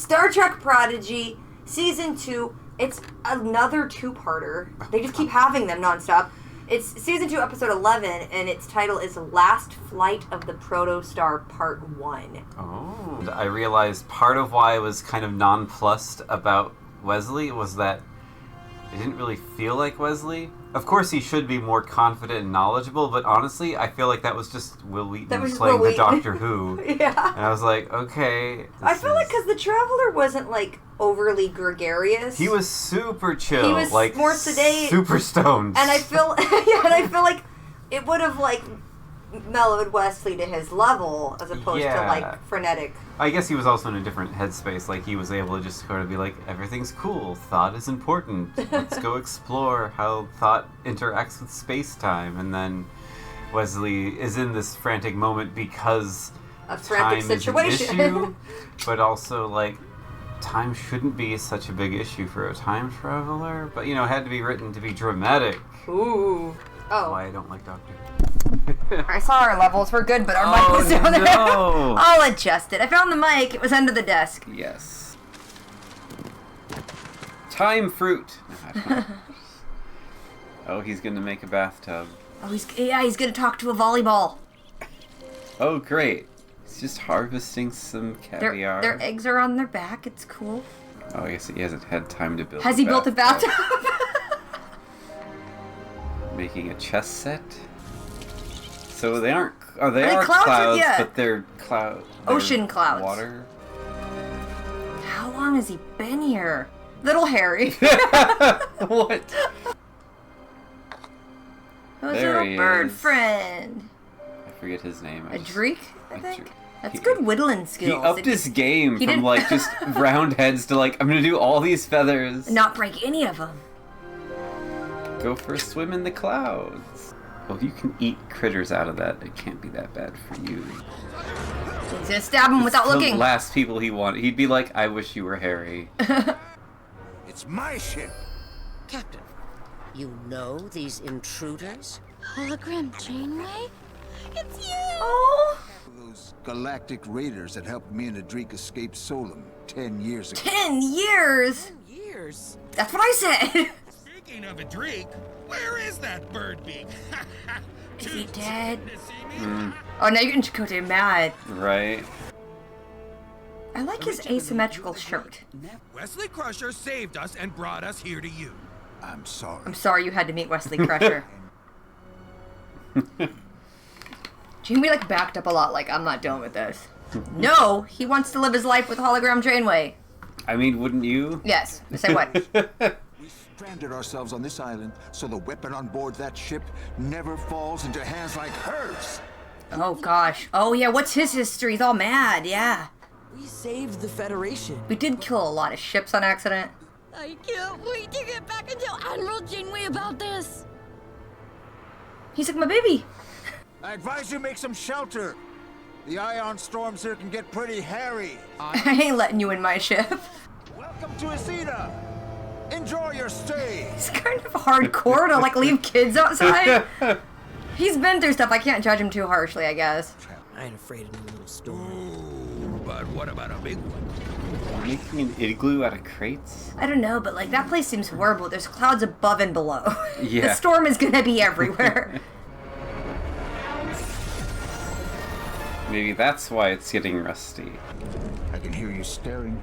Star Trek Prodigy, Season 2. It's another two-parter. They just keep having them nonstop. It's Season 2, Episode 11, and its title is Last Flight of the Protostar, Part 1. Oh. I realized part of why I was kind of nonplussed about Wesley was that it didn't really feel like Wesley. Of course, he should be more confident and knowledgeable, but honestly, I feel like that was just Will Wheaton playing the Doctor Who. Yeah. And I was like, okay. I feel like because the Traveler wasn't, like, overly gregarious. He was super chill. He was like, more sedate. Super stoned. And I feel like it would have, like, mellowed Wesley to his level as opposed to, like, frenetic. I guess he was also in a different headspace. Like, he was able to just sort of be like, everything's cool. Thought is important. Let's go explore how thought interacts with space-time. And then Wesley is in this frantic moment because a frantic situation. Is an issue, but also, like, time shouldn't be such a big issue for a time traveler. But, you know, it had to be written to be dramatic. Ooh. Oh. Why I don't like Doctor Who. I saw our levels. We're good, but our mic was down there. No. I'll adjust it. I found the mic. It was under the desk. Yes. Time fruit. Oh, he's gonna make a bathtub. Oh, he's gonna talk to a volleyball. Oh, great. He's just harvesting some caviar. Their eggs are on their back. It's cool. Oh, I guess he hasn't had time to build. Has he built a bathtub? Making a chess set. So they aren't. Oh, they are clouds, but they're cloud. Ocean clouds. Water. How long has he been here? Little Harry. What? Who's little bird friend? I forget his name. A Drake, I think. That's good whittling skills. He upped his game from like just round heads to like, I'm gonna do all these feathers. Not break any of them. Go for a swim in the clouds. Well, if you can eat critters out of that, it can't be that bad for you. He's gonna stab him without looking. The last people he wanted. He'd be like, I wish you were Harry. It's my ship. Captain, you know these intruders? Hologram Janeway? It's you! Oh! Those galactic raiders that helped me and Adric escape Solum 10 years ago. 10 years? 10 years? That's what I said. Speaking of Adric, where is that bird beak? Is he dead? Oh, now you're getting Chakotay mad. Right. I like his asymmetrical shirt. Wesley Crusher saved us and brought us here to you. I'm sorry. I'm sorry you had to meet Wesley Crusher. Janeway, like, backed up a lot, like, I'm not dealing with this. No, he wants to live his life with Hologram Janeway. I mean, wouldn't you? Yes, say what? We stranded ourselves on this island so the weapon on board that ship never falls into hands like hers. Oh, gosh. Oh, yeah, what's his history? He's all mad, yeah. We saved the Federation. We did kill a lot of ships on accident. I can't wait to get back and tell Admiral Janeway about this. He's like my baby. I advise you make some shelter. The ion storms here can get pretty hairy. I ain't letting you in my ship. Welcome to Isida. Enjoy your stay. He's kind of hardcore to, like, leave kids outside. He's been through stuff. I can't judge him too harshly, I guess. I ain't afraid of no little storm. Ooh, but what about a big one? Making an igloo out of crates? I don't know, but, like, that place seems horrible. There's clouds above and below. Yeah. The storm is gonna be everywhere. Maybe that's why it's getting rusty. I can hear you staring.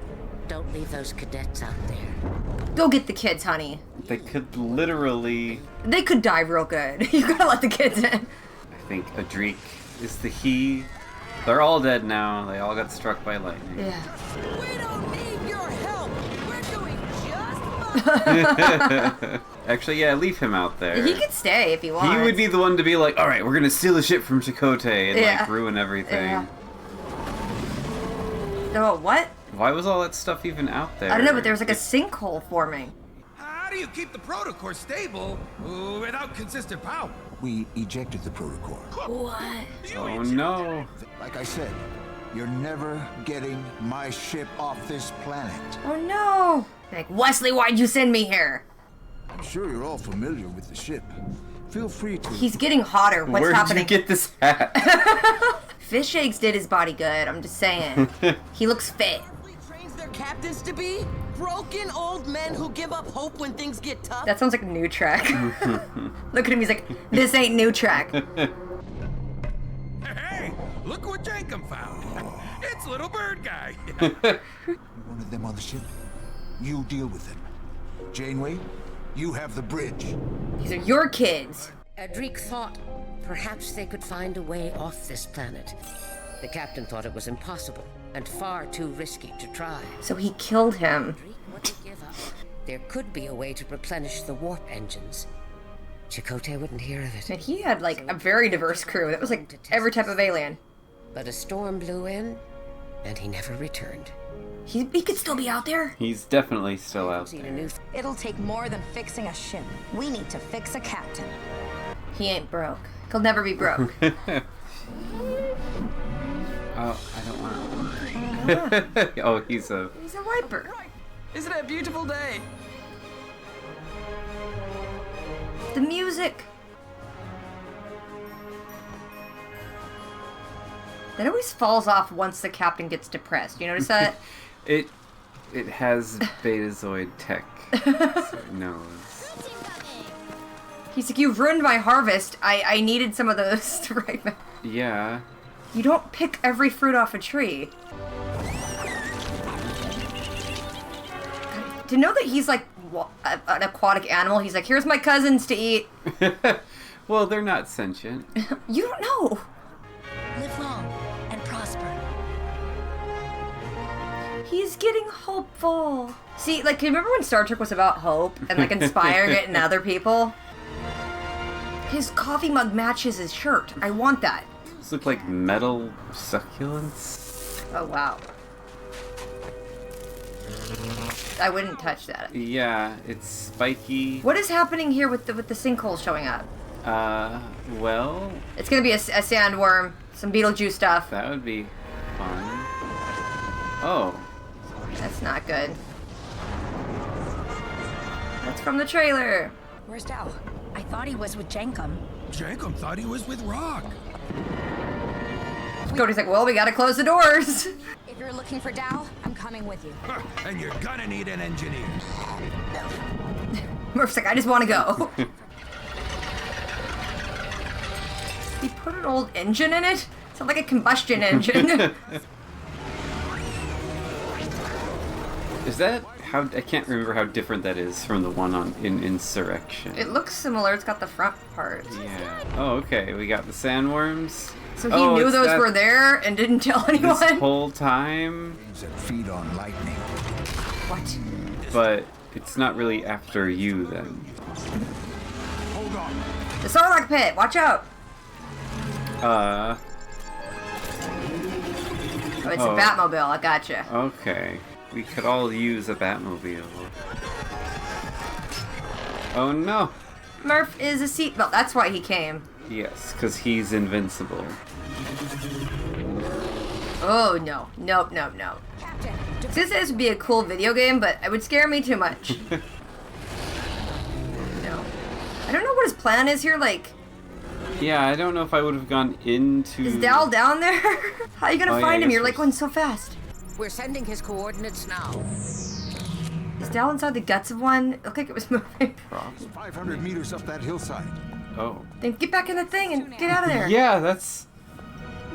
Don't leave those cadets out there. Go get the kids, honey. They could literally... They could die real good. You gotta let the kids in. I think Adric is the he. They're all dead now. They all got struck by lightning. Yeah. We don't need your help. We're doing just fine. Actually, yeah, leave him out there. He could stay if he wants. He would be the one to be like, alright, we're gonna steal the ship from Chakotay and like ruin everything. Yeah. Oh, what? Why was all that stuff even out there? I don't know, but there was like a sinkhole forming. How do you keep the protocore stable without consistent power? We ejected the protocol. What? Oh no. Like I said, you're never getting my ship off this planet. Oh no. Like, Wesley, why'd you send me here? I'm sure you're all familiar with the ship. Feel free to... He's getting hotter. What's Where happening? did you get this hat? Fish eggs did his body good, I'm just saying. He looks fit. their captains to be? Broken old men who give up hope when things get tough? That sounds like New Trek. Look at him, he's like, this ain't New Trek. Hey, look what Jankum found. It's little bird guy. One of them on the ship. You deal with them. Janeway, you have the bridge. These are your kids. Edric thought perhaps they could find a way off this planet. The captain thought it was impossible and far too risky to try. So he killed him. Edric wouldn't give up. There could be a way to replenish the warp engines. Chakotay wouldn't hear of it. And he had like a very diverse crew. That was like every type of alien. But a storm blew in, and he never returned. He could still be out there. He's definitely still out Seen there. a new It'll take more than fixing a ship. We need to fix a captain. He ain't broke. He'll never be broke. Oh, I don't want to. Oh, he's a wiper. Isn't it a beautiful day? The music. That always falls off once the captain gets depressed. You notice that? It has Betazoid tech. So it knows. He's like, you've ruined my harvest. I needed some of those right back. Yeah. You don't pick every fruit off a tree. To know that he's like an aquatic animal, he's like, here's my cousins to eat. Well, they're not sentient. You don't know. Live long and prosper. He's getting hopeful. See, like, remember when Star Trek was about hope and like inspiring it in other people? His coffee mug matches his shirt. I want that. These look like metal succulents. Oh, wow. I wouldn't touch that. Yeah, it's spiky. What is happening here with the sinkhole showing up? Well, It's gonna be a sandworm, some Beetlejuice stuff. that would be fun. Oh, That's not good. That's from the trailer. Where's Dow? I thought he was with Jankum. Jankum thought he was with Rock. Cody's like, well, we gotta close the doors. If you're looking for Dow, I'm coming with you. And you're gonna need an engineer. Murph's like, I just want to go. He put an old engine in it? Sounds like a combustion engine. is that how? I can't remember how different that is from the one in Insurrection. It looks similar. It's got the front part. Yeah. Oh, okay. We got the sandworms. So he knew those were there and didn't tell anyone? This whole time. Things that feed on lightning. What? But it's not really after you then. Hold on. The Sarlacc pit. Watch out. Oh, it's a Batmobile. I gotcha. Okay. We could all use a Batmobile. Oh no. Murph is a seatbelt. That's why he came. Yes, because he's invincible. Oh, no. Nope, nope, nope. This would be a cool video game, but it would scare me too much. No. I don't know what his plan is here, like... Yeah, I don't know if I would have gone into... Is Dal down there? How are you gonna find him? You're like going so fast. We're sending his coordinates now. Is Dal inside the guts of one? It looked like it was moving. 500 meters up that hillside. Oh. Then get back in the thing and get out of there. Yeah, that's...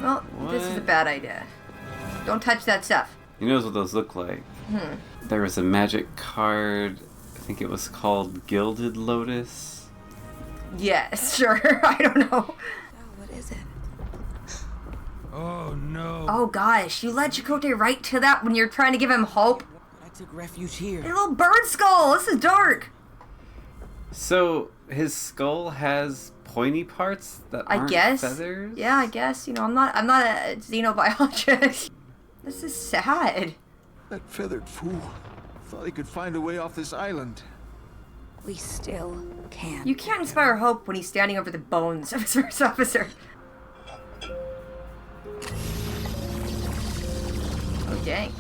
Well, this is a bad idea. Don't touch that stuff. He knows what those look like. There was a magic card, I think it was called Gilded Lotus. Yes, sure. I don't know. What is it? Oh no. Oh gosh, you led Chakotay right to that when you're trying to give him hope. I took refuge here. A little bird skull. This is dark. So, his skull has pointy parts that aren't feathers? Yeah, I guess. You know, I'm not a xenobiologist. This is sad. That feathered fool thought he could find a way off this island. We still can. You can't inspire hope when he's standing over the bones of his first officer. Oh, dang.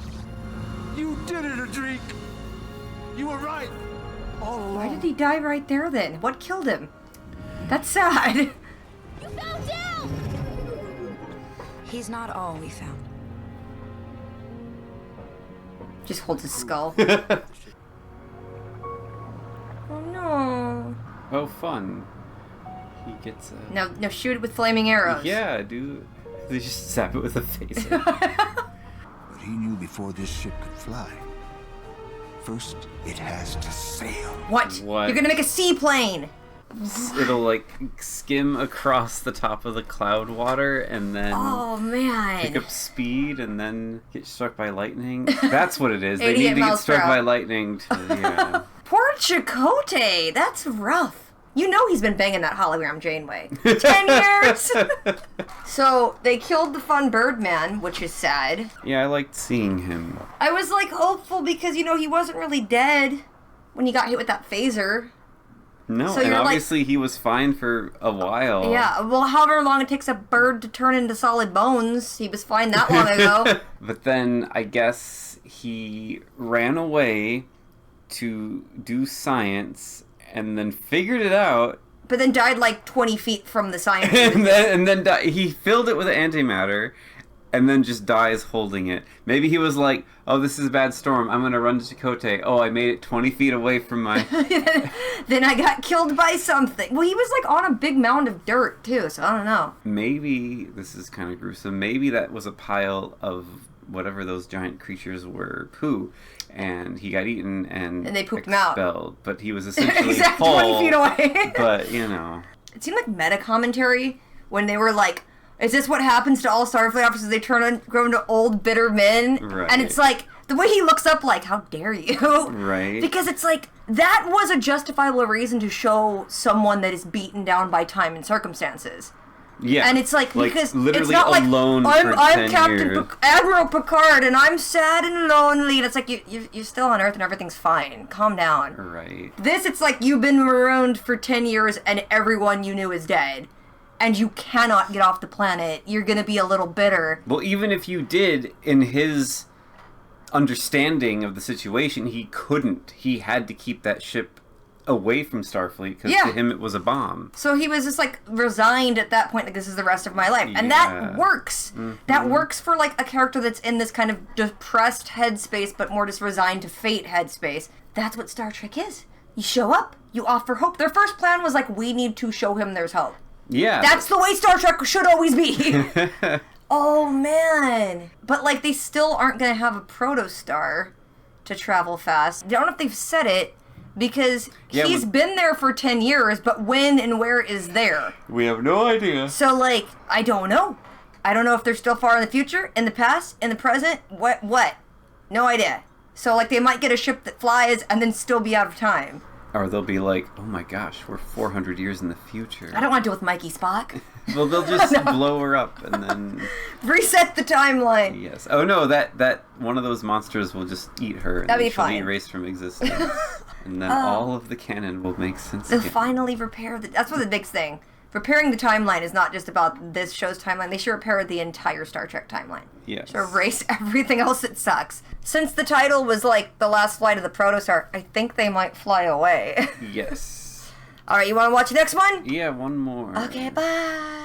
You did it, Adric! You were right! All along. Why did he die right there then? What killed him? That's sad. You fell down! He's not all we found. Just holds his skull. Oh no. Oh, fun. He gets a... Now shoot it with flaming arrows. Yeah, dude. They just zap it with a phaser. But he knew before this ship could fly. First, it has to sail. What? What? You're gonna make a seaplane! It'll, like, skim across the top of the cloud water and then Oh, man. pick up speed and then get struck by lightning. That's what it is. They 88 need to get miles per struck by hour. lightning to, yeah. Poor Chakotay. That's rough. You know he's been banging that hologram Janeway. 10 years! So, they killed the fun Birdman, which is sad. Yeah, I liked seeing him. I was, like, hopeful because, you know, he wasn't really dead when he got hit with that phaser. No, So and you're like- obviously he was fine for a while. Yeah, well, however long it takes a bird to turn into solid bones, he was fine that long ago. But then I guess he ran away to do science and then figured it out. But then died like 20 feet from the science. and then he filled it with antimatter and then just dies holding it. Maybe he was like, oh, this is a bad storm. I'm going to run to Chakotay. Oh, I made it 20 feet away from my... Then I got killed by something. Well, he was like on a big mound of dirt too, so I don't know. Maybe, this is kind of gruesome, maybe that was a pile of whatever those giant creatures were, poo, and he got eaten and they pooped him out. expelled. But he was essentially Exactly, full. 20 feet away. But, you know. It seemed like meta commentary when they were like, is this what happens to all Starfleet officers? They grow into old, bitter men. Right. And it's like, the way he looks up like, how dare you? Right. Because it's like, that was a justifiable reason to show someone that is beaten down by time and circumstances. Yeah. And it's like because literally it's not like alone I'm for 10 Captain years. Admiral Picard and I'm sad and lonely. And it's like you're still on Earth and everything's fine. Calm down. Right. This, it's like you've been marooned for 10 years and everyone you knew is dead. And you cannot get off the planet. You're going to be a little bitter. Well, even if you did, in his understanding of the situation, he couldn't. He had to keep that ship away from Starfleet because to him it was a bomb. So he was just like resigned at that point, like this is the rest of my life. And that works. Mm-hmm. That works for like a character that's in this kind of depressed headspace but more just resigned to fate headspace. That's what Star Trek is. You show up, you offer hope. Their first plan was like, we need to show him there's hope. Yeah. That's the way Star Trek should always be. Oh, man. But, like, they still aren't going to have a protostar to travel fast. I don't know if they've said it, because he's been there for 10 years, but when and where is there? We have no idea. So, like, I don't know. I don't know if they're still far in the future, in the past, in the present, what? No idea. So, like, they might get a ship that flies and then still be out of time. Or they'll be like, oh my gosh, we're 400 years in the future. I don't want to deal with Mikey Spock. Well, they'll just blow her up and then... Reset the timeline. Yes. Oh no, that one of those monsters will just eat her and That'd then be she'll be fine. erased from existence. And then all of the canon will make sense They'll again. finally repair the... That's what the big thing. Repairing the timeline is not just about this show's timeline. They should repair the entire Star Trek timeline. Yes. To erase everything else that sucks. Since the title was like the last flight of the Protostar, I think they might fly away. Yes. All right, you want to watch the next one? Yeah, one more. Okay, bye.